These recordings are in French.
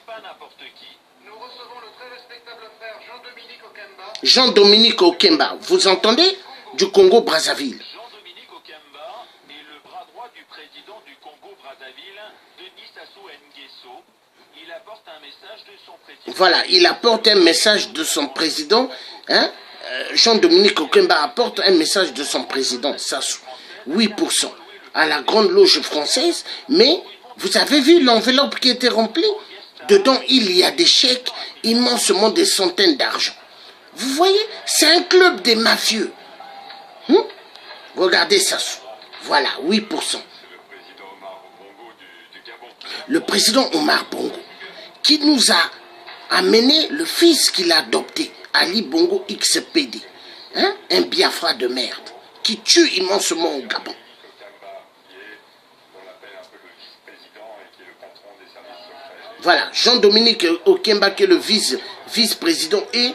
pas n'importe qui. Nous recevons le très respectable frère Jean-Dominique Okemba. Jean-Dominique Okemba, vous entendez? Du Congo-Brazzaville. Jean-Dominique Okemba est le bras droit du président du Congo-Brazzaville, Denis Sassou Nguesso. Il apporte un message de son président. Voilà, il apporte un message de son président. Hein? Jean-Dominique Okemba apporte un message de son président, Sassou. 8% à la Grande Loge française. Mais vous avez vu l'enveloppe qui était remplie? Dedans, il y a des chèques, immensément des centaines d'argent. Vous voyez, c'est un club des mafieux. Regardez Sassou. Voilà, 8%. Le président Omar Bongo, qui nous a amené le fils qu'il a adopté, Ali Bongo XPD, hein? Un Biafra de merde, qui tue immensement au Gabon. Voilà, Jean-Dominique Okemba, qui est le vice-président et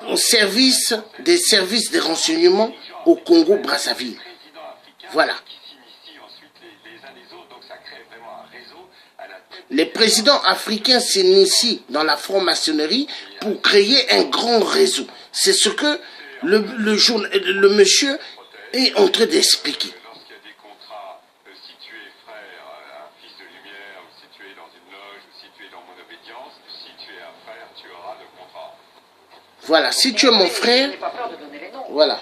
au service des services de renseignement au Congo-Brazzaville. Voilà. Les présidents africains s'initient dans la franc-maçonnerie pour créer un grand réseau. C'est ce que le monsieur est en train d'expliquer. Voilà, si tu es mon frère, voilà.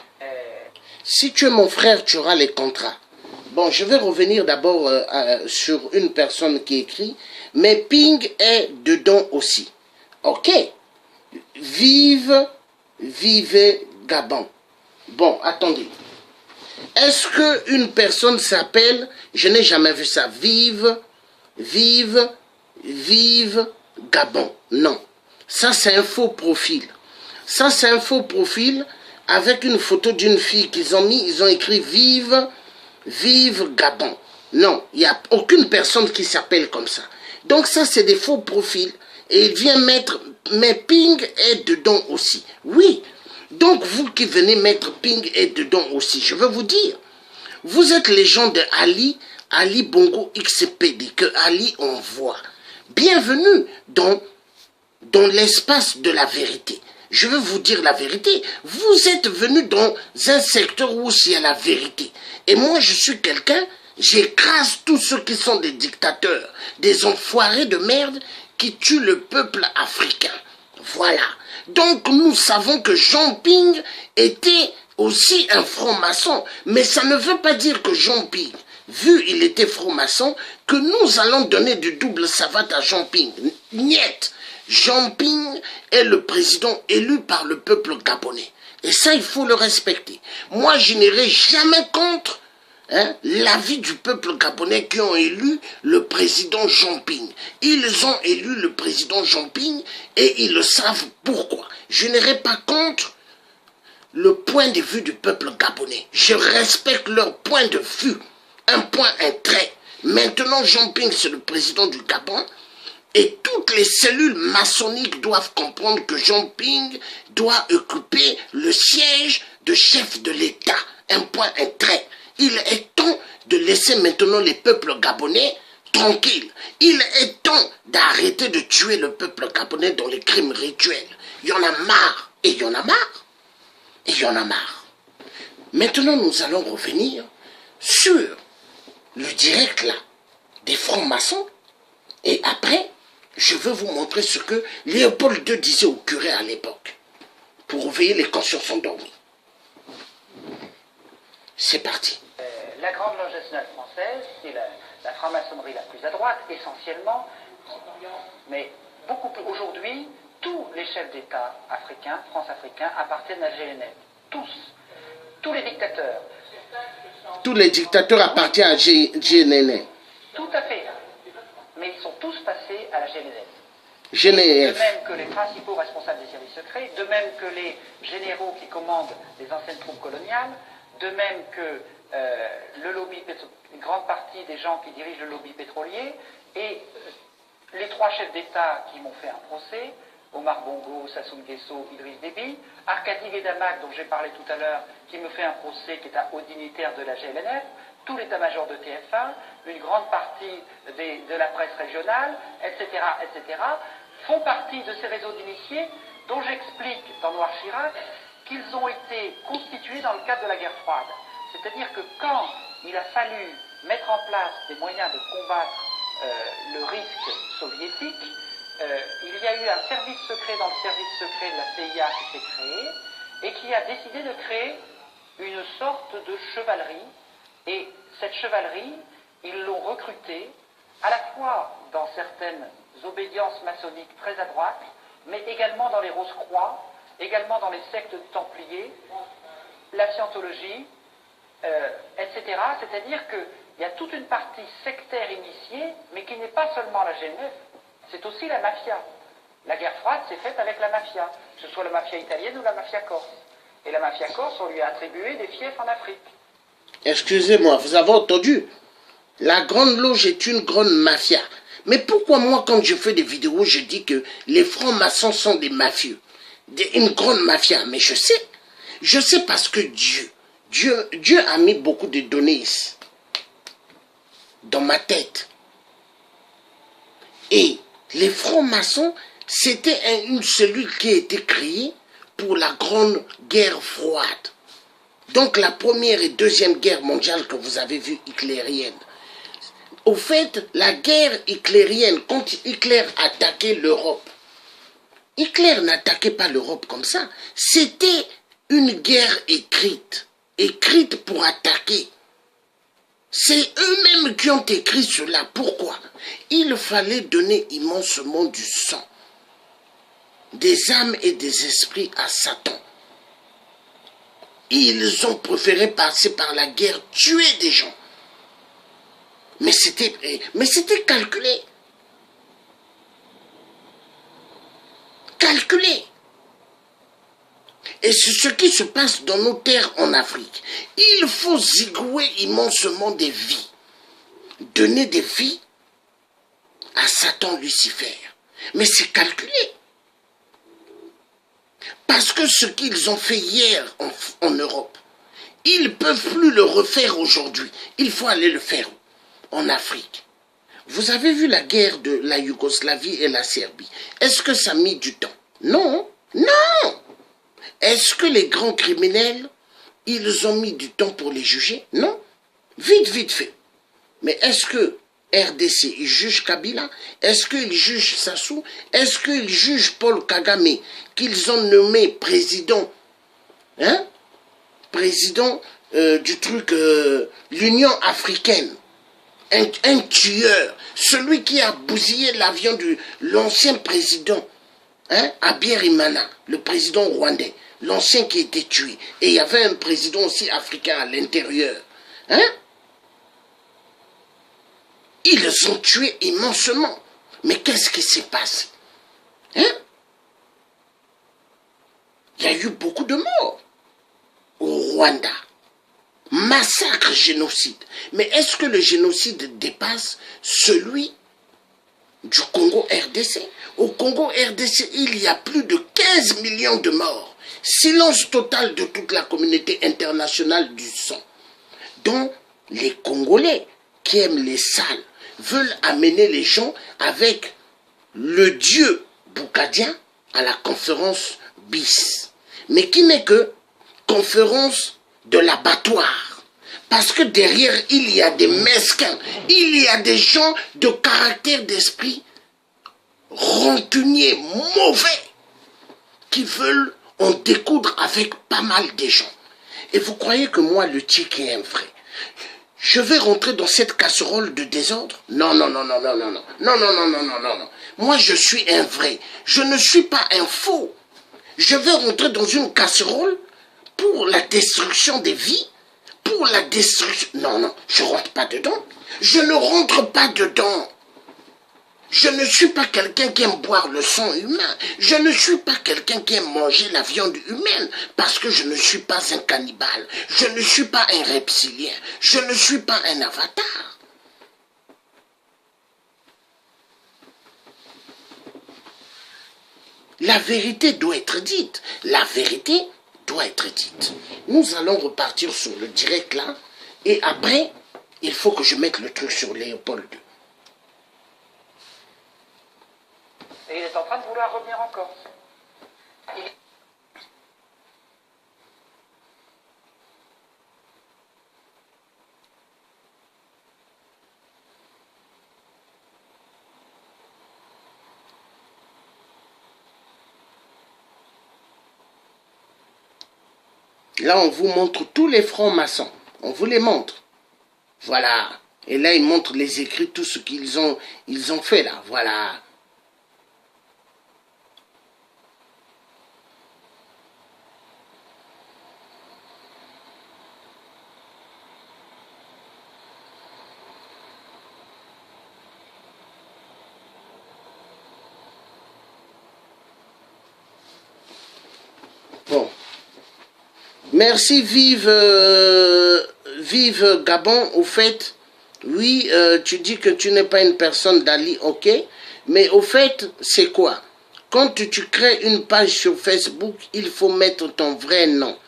Si tu es mon frère, tu auras les contrats. Bon, je vais revenir d'abord sur une personne qui écrit, mais Ping est dedans aussi. Ok. Vive Gabon. Bon, attendez. Est-ce qu'une personne s'appelle, je n'ai jamais vu ça, vive Gabon? Non. Ça, c'est un faux profil. Ça, c'est un faux profil avec une photo d'une fille qu'ils ont mis, ils ont écrit Vive Gabon. Non, il n'y a aucune personne qui s'appelle comme ça. Donc ça, c'est des faux profils. Et il vient mettre, mais Ping est dedans aussi. Oui, donc vous qui venez mettre Ping est dedans aussi, je veux vous dire, vous êtes les gens de Ali Bongo XPD, que Ali envoie. Bienvenue dans l'espace de la vérité. Je veux vous dire la vérité. Vous êtes venus dans un secteur où il y a la vérité. Et moi, je suis quelqu'un, j'écrase tous ceux qui sont des dictateurs, des enfoirés de merde qui tuent le peuple africain. Voilà. Donc, nous savons que Jean Ping était aussi un franc-maçon. Mais ça ne veut pas dire que Jean Ping, vu il était franc-maçon, que nous allons donner du double savate à Jean Ping. Niet. Jean Ping est le président élu par le peuple gabonais. Et ça, il faut le respecter. Moi, je n'irai jamais contre l'avis du peuple gabonais qui ont élu le président Jean Ping. Ils ont élu le président Jean Ping et ils le savent pourquoi. Je n'irai pas contre le point de vue du peuple gabonais. Je respecte leur point de vue. Un point, un trait. Maintenant, Jean Ping, c'est le président du Gabon. Et toutes les cellules maçonniques doivent comprendre que Jean Ping doit occuper le siège de chef de l'État. Un point, un trait. Il est temps de laisser maintenant les peuples gabonais tranquilles. Il est temps d'arrêter de tuer le peuple gabonais dans les crimes rituels. Il y en a marre. Et il y en a marre. Et il y en a marre. Maintenant, nous allons revenir sur le direct là des francs-maçons. Et après, je veux vous montrer ce que Léopold II disait au curé à l'époque, pour réveiller les consciences endormies. C'est parti. La Grande Loge nationale française, c'est la franc-maçonnerie la plus à droite, essentiellement, mais beaucoup plus. Aujourd'hui, tous les chefs d'État africains, france-africains, appartiennent à la GNL. Tous les dictateurs. Tous les dictateurs appartiennent à GNL. Tout à fait. Mais ils sont tous passés à la GNF. GNF. De même que les principaux responsables des services secrets, de même que les généraux qui commandent les anciennes troupes coloniales, de même que le lobby, une grande partie des gens qui dirigent le lobby pétrolier, et les trois chefs d'État qui m'ont fait un procès, Omar Bongo, Sassou Nguesso, Idriss Déby, Arkady Guédamac, dont j'ai parlé tout à l'heure, qui me fait un procès qui est un haut dignitaire de la GLNF, tout l'état-major de TF1, une grande partie de la presse régionale, etc., etc., font partie de ces réseaux d'initiés dont j'explique dans Noir Chirac qu'ils ont été constitués dans le cadre de la guerre froide. C'est-à-dire que quand il a fallu mettre en place des moyens de combattre le risque soviétique, il y a eu un service secret dans le service secret de la CIA qui s'est créé et qui a décidé de créer une sorte de chevalerie. Et cette chevalerie, ils l'ont recrutée à la fois dans certaines obédiences maçonniques très à droite, mais également dans les Rose-Croix, également dans les sectes de Templiers, la scientologie, etc. C'est-à-dire qu'il y a toute une partie sectaire initiée, mais qui n'est pas seulement la Genève, c'est aussi la mafia. La guerre froide s'est faite avec la mafia, que ce soit la mafia italienne ou la mafia corse. Et la mafia corse, on lui a attribué des fiefs en Afrique. Excusez-moi, vous avez entendu? La Grande Loge est une grande mafia. Mais pourquoi moi, quand je fais des vidéos, je dis que les francs-maçons sont des mafieux? Une grande mafia. Mais je sais parce que Dieu a mis beaucoup de données ici, dans ma tête. Et les francs-maçons, c'était celui qui a été créé pour la Grande Guerre froide. Donc la première et deuxième guerre mondiale que vous avez vue hitlérienne. Au fait, la guerre hitlérienne, quand Hitler attaquait l'Europe, Hitler n'attaquait pas l'Europe comme ça. C'était une guerre écrite pour attaquer. C'est eux-mêmes qui ont écrit cela. Pourquoi? Il fallait donner immensément du sang, des âmes et des esprits à Satan. Ils ont préféré passer par la guerre, tuer des gens. Mais c'était calculé. Calculé. Et c'est ce qui se passe dans nos terres en Afrique. Il faut zigouer immensement des vies. Donner des vies à Satan Lucifer. Mais c'est calculé. Parce que ce qu'ils ont fait hier en Europe, ils ne peuvent plus le refaire aujourd'hui. Il faut aller le faire en Afrique. Vous avez vu la guerre de la Yougoslavie et la Serbie. Est-ce que ça a mis du temps? Non, non. Est-ce que les grands criminels, ils ont mis du temps pour les juger? Non. Vite fait. Mais est-ce que RDC, ils jugent Kabila? Est-ce qu'ils jugent Sassou? Est-ce qu'ils jugent Paul Kagame, qu'ils ont nommé président, président du truc, l'Union africaine, un tueur, celui qui a bousillé l'avion de l'ancien président, Abiyarimana, le président rwandais, l'ancien qui a été tué. Et il y avait un président aussi africain à l'intérieur. Ils ont tué immensement. Mais qu'est-ce qui s'est passé? Il y a eu beaucoup de morts au Rwanda. Massacre, génocide. Mais est-ce que le génocide dépasse celui du Congo RDC? Au Congo RDC, il y a plus de 15 millions de morts. Silence total de toute la communauté internationale du sang. Donc, les Congolais qui aiment les salles veulent amener les gens avec le dieu boukadien à la conférence BIS. Mais qui n'est que conférence de l'abattoir. Parce que derrière, il y a des mesquins, il y a des gens de caractère d'esprit rancuniers, mauvais, qui veulent en découdre avec pas mal de gens. Et vous croyez que moi, le Tchèque est un vrai? Je vais rentrer dans cette casserole de désordre? Non. Moi, je suis un vrai. Je ne suis pas un faux. Je vais rentrer dans une casserole pour la destruction des vies, pour la destruction... Non, je ne rentre pas dedans. Je ne rentre pas dedans. Je ne suis pas quelqu'un qui aime boire le sang humain. Je ne suis pas quelqu'un qui aime manger la viande humaine parce que je ne suis pas un cannibale. Je ne suis pas un reptilien. Je ne suis pas un avatar. La vérité doit être dite. La vérité doit être dite. Nous allons repartir sur le direct là et après, Il faut que je mette le truc sur Léopold II. Et il est en train de vouloir revenir en Corse. Là, on vous montre tous les francs-maçons. On vous les montre. Voilà. Et là, il montre les écrits, tout ce qu'ils ont fait là. Voilà. Bon. Merci, vive Gabon. Au fait, oui, tu dis que tu n'es pas une personne d'Ali, ok. Mais au fait, c'est quoi? Quand tu crées une page sur Facebook, il faut mettre ton vrai nom.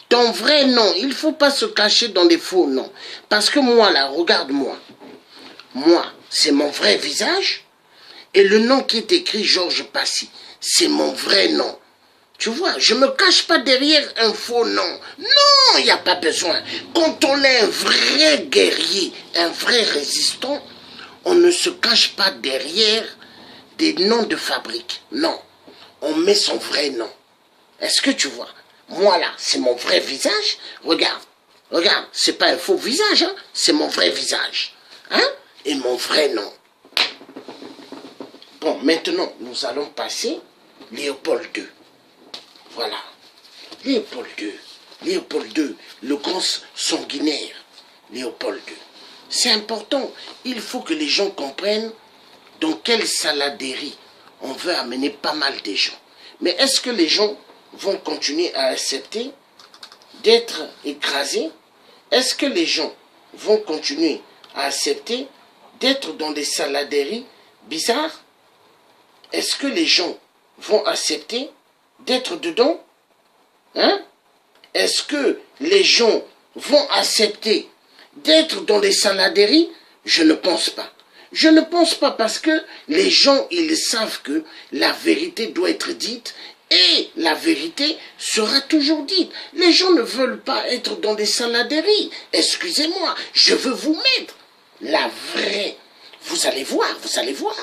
Ton vrai nom, il ne faut pas se cacher dans des faux noms. Parce que moi, là, regarde-moi. Moi, c'est mon vrai visage. Et le nom qui est écrit Georges Passy, c'est mon vrai nom. Tu vois, je ne me cache pas derrière un faux nom. Non, il n'y a pas besoin. Quand on est un vrai guerrier, un vrai résistant, on ne se cache pas derrière des noms de fabrique. Non, on met son vrai nom. Est-ce que tu vois? Moi là, c'est mon vrai visage. Regarde, regarde, c'est pas un faux visage, hein? C'est mon vrai visage. Hein? Et mon vrai nom. Bon, maintenant, nous allons passer Léopold II. Voilà. Léopold II. Léopold II, le grand sanguinaire. Léopold II. C'est important. Il faut que les gens comprennent dans quelle saladerie on veut amener pas mal de gens. Mais est-ce que les gens vont continuer à accepter d'être écrasés? Est-ce que les gens vont continuer à accepter d'être dans des saladeries bizarres? Est-ce que les gens vont accepter d'être dedans? Hein? Est-ce que les gens vont accepter d'être dans des saladeries? Je ne pense pas. Je ne pense pas parce que les gens, ils savent que la vérité doit être dite et la vérité sera toujours dite. Les gens ne veulent pas être dans des saladeries. Excusez-moi, je veux vous mettre la vraie. Vous allez voir, vous allez voir.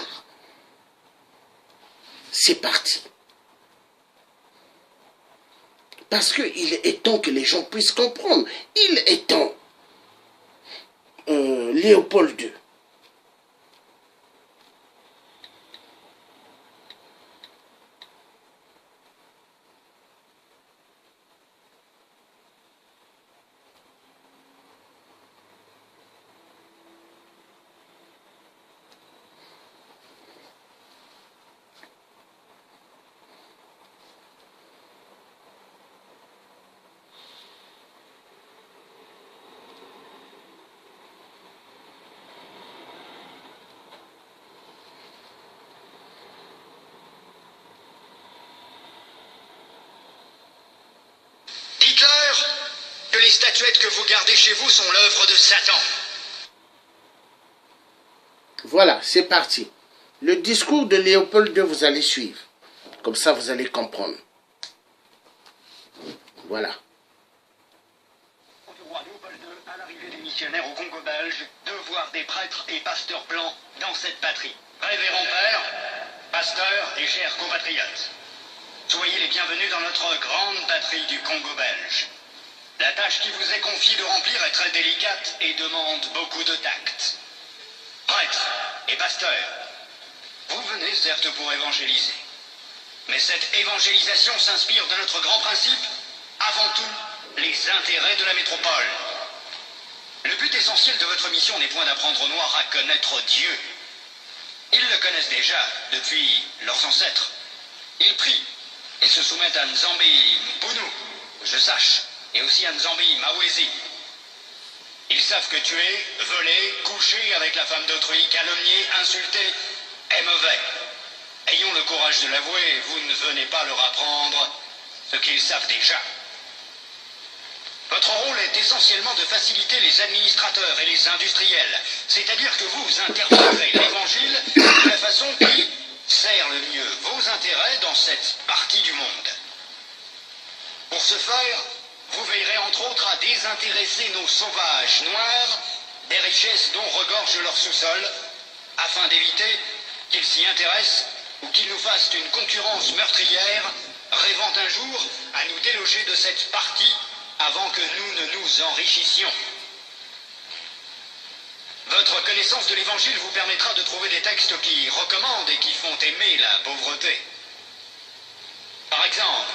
C'est parti. Parce qu'il est temps que les gens puissent comprendre. Il est temps. Léopold II. Dites-leur que les statuettes que vous gardez chez vous sont l'œuvre de Satan. Voilà, c'est parti. Le discours de Léopold II, vous allez suivre. Comme ça, vous allez comprendre. Voilà. Du roi Léopold II, à l'arrivée des missionnaires au Congo belge, de voir des prêtres et pasteurs blancs dans cette patrie. Révérend père, pasteurs et chers compatriotes, soyez les bienvenus dans notre grande patrie du Congo belge. La tâche qui vous est confiée de remplir est très délicate et demande beaucoup de tact. Prêtres et pasteurs, vous venez certes pour évangéliser. Mais cette évangélisation s'inspire de notre grand principe, avant tout, les intérêts de la métropole. Le but essentiel de votre mission n'est point d'apprendre aux Noirs à connaître Dieu. Ils le connaissent déjà depuis leurs ancêtres. Ils prient et se soumettent à Nzambi Mpounou, je sache, et aussi à Nzambi Mawezi. Ils savent que tuer, voler, coucher avec la femme d'autrui, calomnier, insulter est mauvais. Ayons le courage de l'avouer, vous ne venez pas leur apprendre ce qu'ils savent déjà. Votre rôle est essentiellement de faciliter les administrateurs et les industriels, c'est-à-dire que vous interpréterez l'Évangile de la façon qui sert le mieux vos intérêts dans cette partie du monde. Pour ce faire, vous veillerez entre autres à désintéresser nos sauvages noirs des richesses dont regorge leur sous-sol, afin d'éviter qu'ils s'y intéressent ou qu'ils nous fassent une concurrence meurtrière, rêvant un jour à nous déloger de cette partie avant que nous ne nous enrichissions. Votre connaissance de l'Évangile vous permettra de trouver des textes qui recommandent et qui font aimer la pauvreté. Par exemple,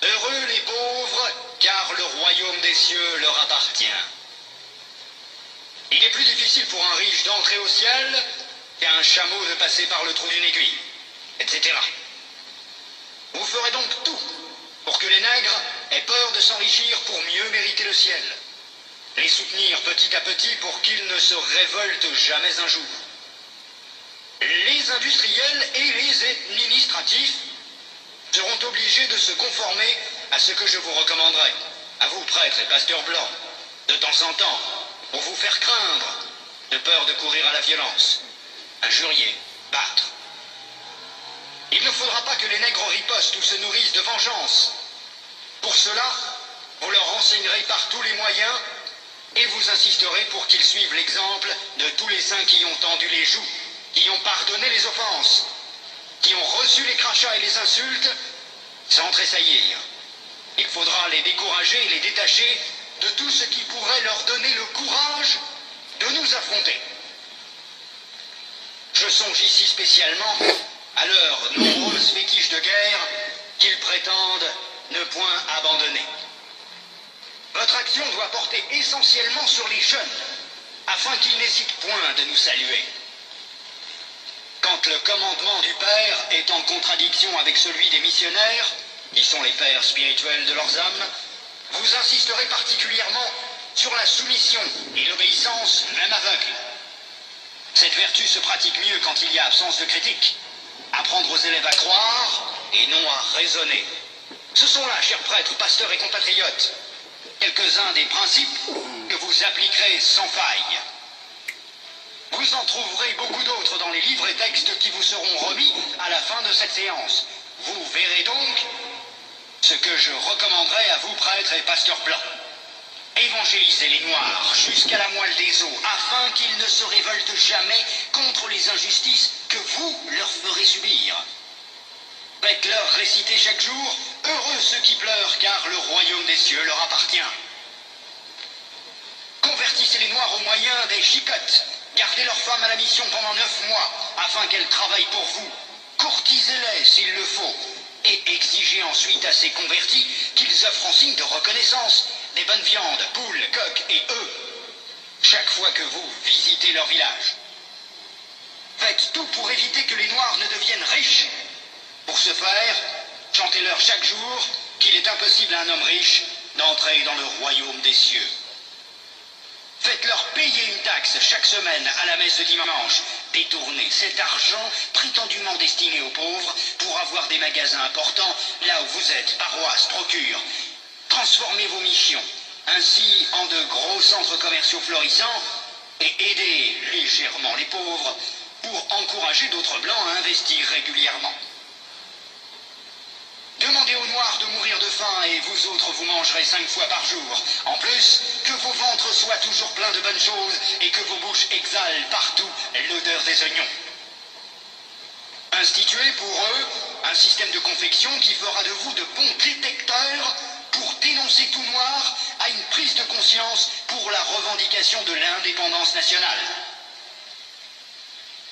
« Heureux les pauvres, car le royaume des cieux leur appartient. » Il est plus difficile pour un riche d'entrer au ciel qu'à un chameau de passer par le trou d'une aiguille, etc. Vous ferez donc tout pour que les nègres aient peur de s'enrichir pour mieux mériter le ciel. Les soutenir petit à petit pour qu'ils ne se révoltent jamais un jour. Les industriels et les administratifs seront obligés de se conformer à ce que je vous recommanderai, à vous prêtres et pasteurs blancs, de temps en temps, pour vous faire craindre, de peur de courir à la violence, injurier, battre. Il ne faudra pas que les nègres ripostent ou se nourrissent de vengeance. Pour cela, vous leur renseignerez par tous les moyens et vous insisterez pour qu'ils suivent l'exemple de tous les saints qui ont tendu les joues, qui ont pardonné les offenses, qui ont reçu les crachats et les insultes sans tressaillir. Il faudra les décourager et les détacher de tout ce qui pourrait leur donner le courage de nous affronter. Je songe ici spécialement à leurs nombreuses fétiches de guerre qu'ils prétendent ne point abandonner. Votre action doit porter essentiellement sur les jeunes, afin qu'ils n'hésitent point de nous saluer. Quand le commandement du Père est en contradiction avec celui des missionnaires, qui sont les pères spirituels de leurs âmes, vous insisterez particulièrement sur la soumission et l'obéissance, même aveugle. Cette vertu se pratique mieux quand il y a absence de critique. Apprendre aux élèves à croire et non à raisonner. Ce sont là, chers prêtres, pasteurs et compatriotes, quelques-uns des principes que vous appliquerez sans faille. Vous en trouverez beaucoup d'autres dans les livres et textes qui vous seront remis à la fin de cette séance. Vous verrez donc ce que je recommanderais à vous, prêtres et pasteurs blancs. Évangélisez les Noirs jusqu'à la moelle des os, afin qu'ils ne se révoltent jamais contre les injustices que vous leur ferez subir. Faites-leur réciter chaque jour « Heureux ceux qui pleurent, car le royaume des cieux leur appartient ». Convertissez les Noirs au moyen des chicottes. Gardez leurs femmes à la mission pendant 9 mois, afin qu'elles travaillent pour vous. Courtisez-les s'il le faut, et exigez ensuite à ces convertis qu'ils offrent en signe de reconnaissance des bonnes viandes, poules, coqs et œufs, chaque fois que vous visitez leur village. Faites tout pour éviter que les Noirs ne deviennent riches. Pour ce faire, chantez-leur chaque jour qu'il est impossible à un homme riche d'entrer dans le royaume des cieux. Faites-leur payer une taxe chaque semaine à la messe de dimanche. Détournez cet argent prétendument destiné aux pauvres pour avoir des magasins importants là où vous êtes, paroisses, procures. Transformez vos missions ainsi en de gros centres commerciaux florissants et aidez légèrement les pauvres pour encourager d'autres blancs à investir régulièrement. Demandez aux Noirs de mourir de faim et vous autres vous mangerez 5 fois par jour. En plus, que vos ventres soient toujours pleins de bonnes choses et que vos bouches exhalent partout l'odeur des oignons. Instituez pour eux un système de confection qui fera de vous de bons détecteurs pour dénoncer tout Noir à une prise de conscience pour la revendication de l'indépendance nationale.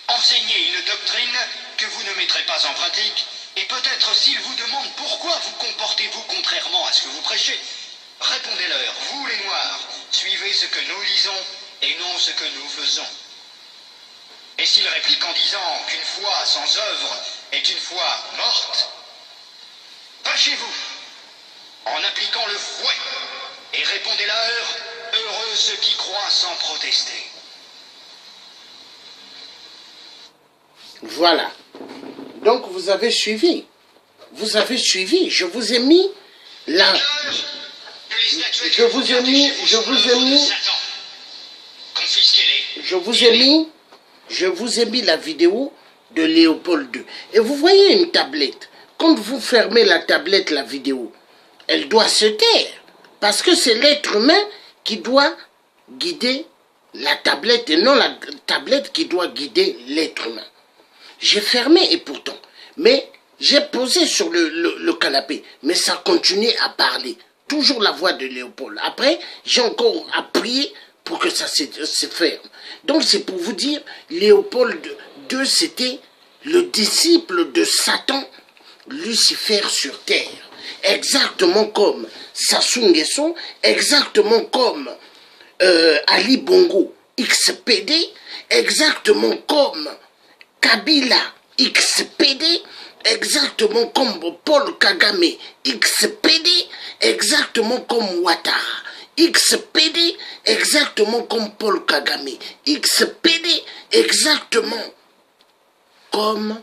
Enseignez une doctrine que vous ne mettrez pas en pratique. Et peut-être s'ils vous demandent pourquoi vous comportez-vous contrairement à ce que vous prêchez, répondez-leur, vous les Noirs, suivez ce que nous disons et non ce que nous faisons. Et s'ils répliquent en disant qu'une foi sans œuvre est une foi morte, fâchez-vous en appliquant le fouet et répondez-leur, heureux ceux qui croient sans protester. Voilà. Donc vous avez suivi. Vous avez suivi. Je vous ai mis là. Des les statuettes je vous ai mis, de Satan. Confisquez-les. je vous ai mis la vidéo de Léopold II. Et vous voyez une tablette. Quand vous fermez la tablette, la vidéo, elle doit se taire. Parce que c'est l'être humain qui doit guider la tablette et non la tablette qui doit guider l'être humain. J'ai fermé et pourtant, mais j'ai posé sur le canapé, mais ça continuait à parler. Toujours la voix de Léopold. Après, j'ai encore appuyé pour que ça se ferme. Donc c'est pour vous dire, Léopold II, c'était le disciple de Satan, Lucifer sur terre. Exactement comme Sassou Nguesso, exactement comme Ali Bongo, XPD, exactement comme Kabila, XPD, exactement comme Paul Kagame, XPD, exactement comme Ouattara, XPD, exactement comme Paul Kagame, XPD, exactement comme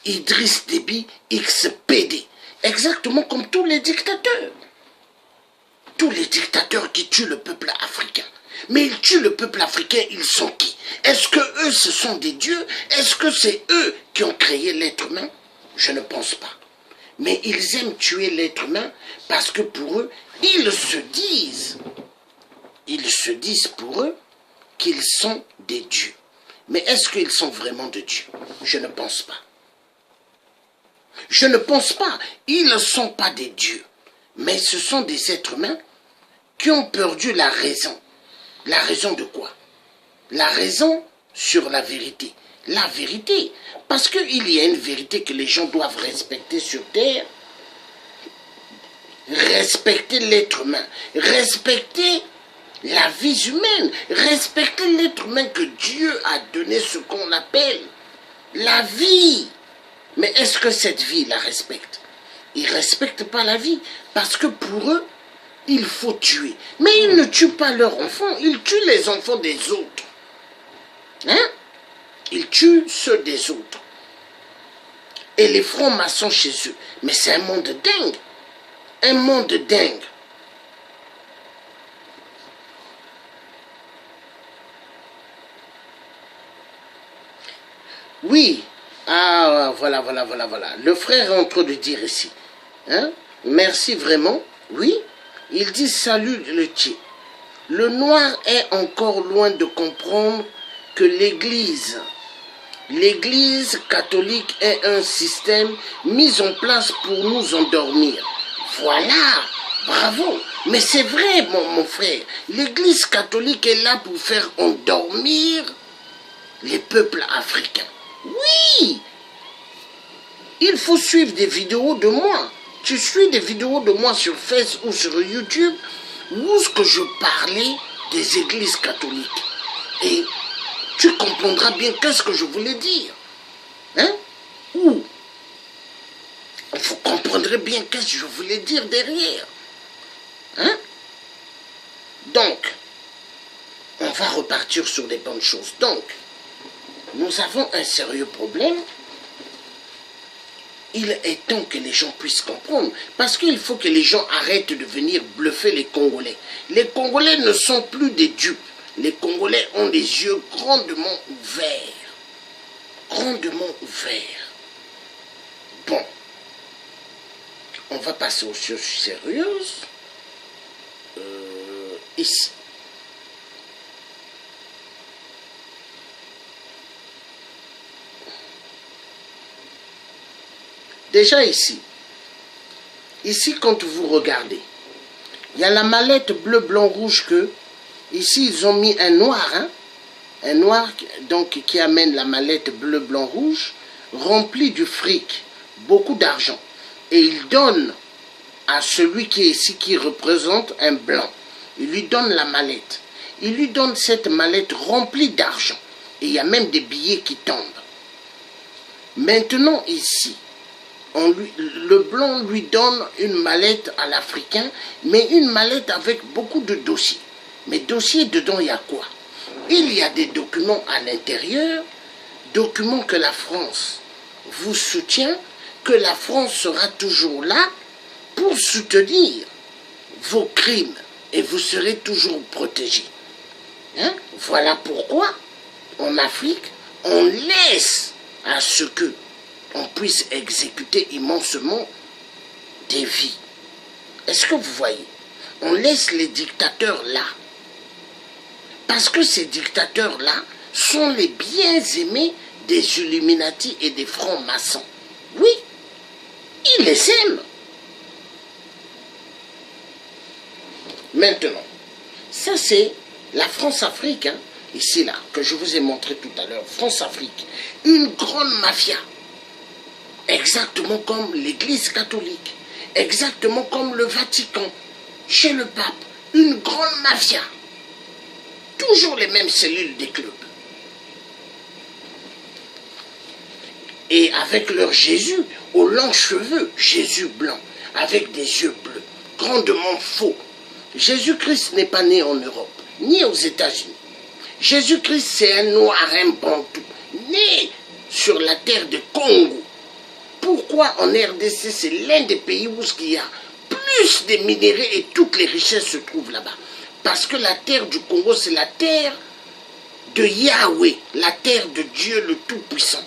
Idriss Déby, XPD, exactement comme tous les dictateurs. Tous les dictateurs qui tuent le peuple africain. Mais ils tuent le peuple africain, ils sont qui? Est-ce que eux, ce sont des dieux? Est-ce que c'est eux qui ont créé l'être humain? Je ne pense pas. Mais ils aiment tuer l'être humain parce que pour eux, ils se disent pour eux qu'ils sont des dieux. Mais est-ce qu'ils sont vraiment des dieux? Je ne pense pas. Je ne pense pas. Ils ne sont pas des dieux. Mais ce sont des êtres humains qui ont perdu la raison. La raison de quoi? La raison sur la vérité. La vérité. Parce qu'il y a une vérité que les gens doivent respecter sur terre. Respecter l'être humain. Respecter la vie humaine. Respecter l'être humain que Dieu a donné ce qu'on appelle la vie. Mais est-ce que cette vie la respecte? Ils ne respectent pas la vie parce que pour eux, il faut tuer. Mais ils ne tuent pas leurs enfants, ils tuent les enfants des autres. Hein? Ils tuent ceux des autres. Et les francs-maçons chez eux. Mais c'est un monde dingue. Un monde dingue. Oui. Ah, voilà. Le frère est en train de dire ici. Hein? Merci vraiment. Oui. Il dit salut le Tché. Le noir est encore loin de comprendre que l'Église catholique est un système mis en place pour nous endormir. Voilà, bravo. Mais c'est vrai, mon frère. L'Église catholique est là pour faire endormir les peuples africains. Oui. Il faut suivre des vidéos de moi. Tu suis des vidéos de moi sur Facebook ou sur YouTube où ce que je parlais des églises catholiques. Et tu comprendras bien qu'est-ce que je voulais dire. Hein? Ou vous comprendrez bien qu'est-ce que je voulais dire derrière. Hein? Donc, on va repartir sur les bonnes choses. Donc, nous avons un sérieux problème. Il est temps que les gens puissent comprendre. Parce qu'il faut que les gens arrêtent de venir bluffer les Congolais. Les Congolais ne sont plus des dupes. Les Congolais ont les yeux grandement ouverts. Grandement ouverts. Bon. On va passer aux choses sérieuses. Ici. Déjà ici, quand vous regardez, il y a la mallette bleu, blanc, rouge que, ici ils ont mis un noir, hein, un noir donc qui amène la mallette bleu, blanc, rouge, remplie du fric, beaucoup d'argent. Et il donne à celui qui est ici, qui représente un blanc, il lui donne la mallette. Il lui donne cette mallette remplie d'argent. Et il y a même des billets qui tombent. Maintenant ici, le blanc lui donne une mallette à l'Africain, mais une mallette avec beaucoup de dossiers. Mais dossiers, dedans, il y a quoi? Il y a des documents à l'intérieur, documents que la France vous soutient, que la France sera toujours là pour soutenir vos crimes et vous serez toujours protégés. Hein? Voilà pourquoi, en Afrique, on laisse à ce que on puisse exécuter immensement des vies. Est-ce que vous voyez? On laisse les dictateurs là. Parce que ces dictateurs-là sont les bien-aimés des Illuminati et des francs-maçons. Oui, ils les aiment. Maintenant, ça c'est la France-Afrique, hein, ici là, que je vous ai montré tout à l'heure, France-Afrique, une grande mafia, exactement comme l'Église catholique, exactement comme le Vatican, chez le pape, une grande mafia, toujours les mêmes cellules des clubs. Et avec leur Jésus, aux longs cheveux, Jésus blanc, avec des yeux bleus, grandement faux. Jésus-Christ n'est pas né en Europe, ni aux États-Unis. Jésus-Christ, c'est un noir, un bantou, né sur la terre de Congo. Pourquoi en RDC, c'est l'un des pays où il y a plus de minéraux et toutes les richesses se trouvent là-bas? Parce que la terre du Congo, c'est la terre de Yahweh, la terre de Dieu le Tout-Puissant.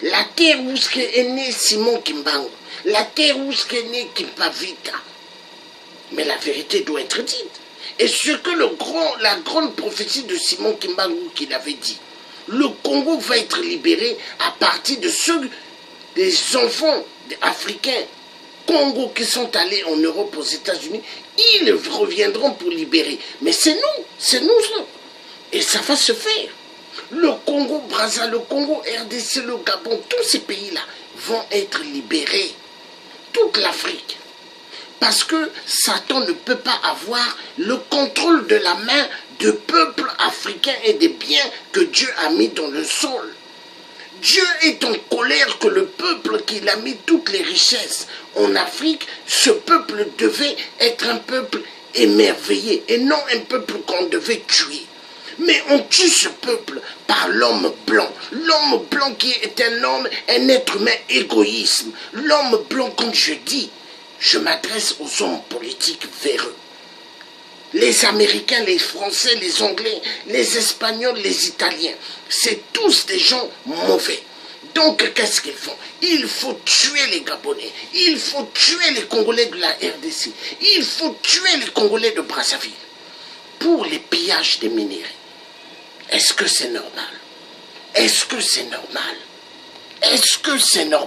La terre où est né Simon Kimbangu, la terre où est né Kimpavita. Mais la vérité doit être dite. Et ce que la grande prophétie de Simon Kimbangu qu'il avait dit, le Congo va être libéré à partir de ceux, des enfants africains Congo qui sont allés en Europe, aux États-Unis, ils reviendront pour libérer. Mais c'est nous. Et ça va se faire. Le Congo, Brazza, le Congo, RDC, le Gabon, tous ces pays-là vont être libérés. Toute l'Afrique. Parce que Satan ne peut pas avoir le contrôle de la main de peuples africains et des biens que Dieu a mis dans le sol. Dieu est en colère que le peuple qu'il a mis toutes les richesses en Afrique, ce peuple devait être un peuple émerveillé et non un peuple qu'on devait tuer. Mais on tue ce peuple par l'homme blanc. L'homme blanc qui est un homme, un être humain égoïsme. L'homme blanc, comme je dis, je m'adresse aux hommes politiques véreux. Les Américains, les Français, les Anglais, les Espagnols, les Italiens, c'est tous des gens mauvais. Donc, qu'est-ce qu'ils font? Il faut tuer les Gabonais, il faut tuer les Congolais de la RDC, il faut tuer les Congolais de Brazzaville pour les pillages des minéraux. Est-ce que c'est normal? Est-ce que c'est normal? Est-ce que c'est normal?